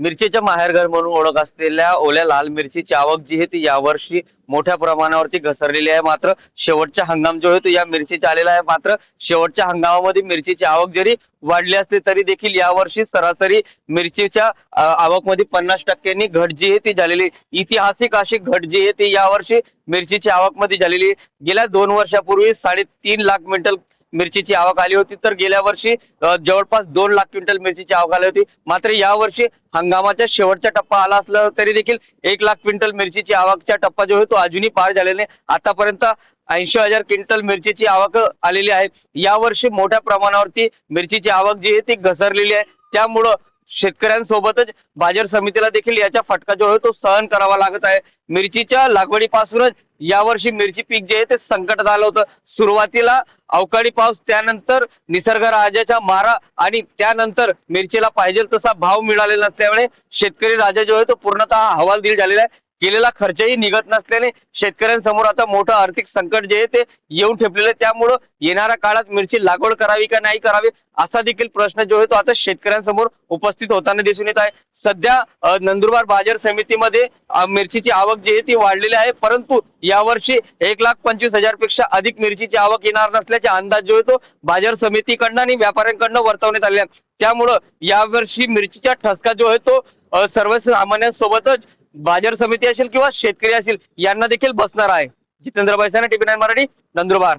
मिरचीच्या माहेरघर म्हणून ओळख असलेल्या ओल्या लाल मिरचीची आवक जी आहे ती यावर्षी मोठ्या प्रमाणावरती घसरलेली आहे। मात्र शेवटचा हंगाम जो आहे तो या मिरचीचा आलेला आहे। मात्र शेवटच्या हंगामामध्ये मिरचीची आवक जरी वाढली असली तरी देखील यावर्षी सरासरी मिरचीच्या आवकमध्ये 50% घट जी आहे ती झालेली, ऐतिहासिक अशी घट जी आहे ती यावर्षी मिरचीची आवकमध्ये झालेली। गेल्या 2 वर्षापूर्वी 3.5 लाख क्विंटल मिरचीची आवक आली होती, तर गेल्या वर्षी जवळपास 2 लाख क्विंटल मिरचीची आवक आली होती। मात्र यावर्षी हंगामाच्या शेवटचा टप्पा आला असला तरी देखील 1 लाख क्विंटल मिरचीची आवकचा टप्पा जो आहे तो अजूनही पार झालेला नाही। आतापर्यंत 80,000 क्विंटल मिरचीची आवक आलेली आहे। यावर्षी मोठ्या प्रमाणावरती मिरचीची आवक जी आहे ती घसरलेली आहे। त्यामुळं शेतकऱ्यांसोबतच बाजार समितीला देखील याचा फटका जो आहे तो सहन करावा लागत आहे। मिरचीच्या लागवडीपासूनच यावर्षी मिरची पीक जे आहे ते संकटात आलं होतं। सुरुवातीला अवकाळी पाऊस, त्यानंतर निसर्ग राजाचा मारा आणि त्यानंतर मिरचीला पाहिजे तसा भाव मिळालेला नसल्यामुळे शेतकरी राजा जो आहे तो पूर्णतः हवालदिल झालेला आहे। केलेला खर्चही निघत नसल्याने शेतकऱ्यांसमोर आता मोठं आर्थिक संकट जे आहे ते येऊन ठेपलेलं आहे। त्यामुळं येणाऱ्या काळात मिरची लागवड करावी का नाही करावी असा देखील प्रश्न जो आहे तो आता शेतकऱ्यांसमोर उपस्थित होताना दिसून येत आहे। सध्या नंदुरबार बाजार समितीमध्ये मिरचीची आवक जी आहे ती वाढलेली आहे, परंतु यावर्षी 1,25,000 पेक्षा अधिक मिरचीची आवक येणार नसल्याचे अंदाज जो आहे तो बाजार समितीकडनं आणि व्यापाऱ्यांकडनं वर्तवण्यात आले आहे। त्यामुळं यावर्षी मिरचीचा ठसका जो आहे तो सर्वसामान्यांसोबतच बाजार समिती असेल किंवा शेतकरी असेल यांना देखील बसणार आहे। जितेंद्र बैसाना, TV9 मराठी, नंदुरबार।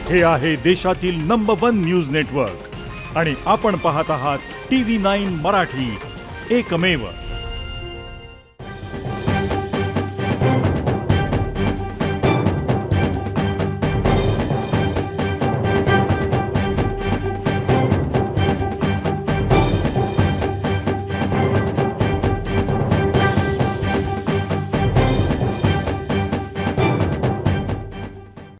हे आहे देशातील नंबर 1 न्यूज नेटवर्क आणि आपण पाहत आहात TV9 मराठी, एकमेव।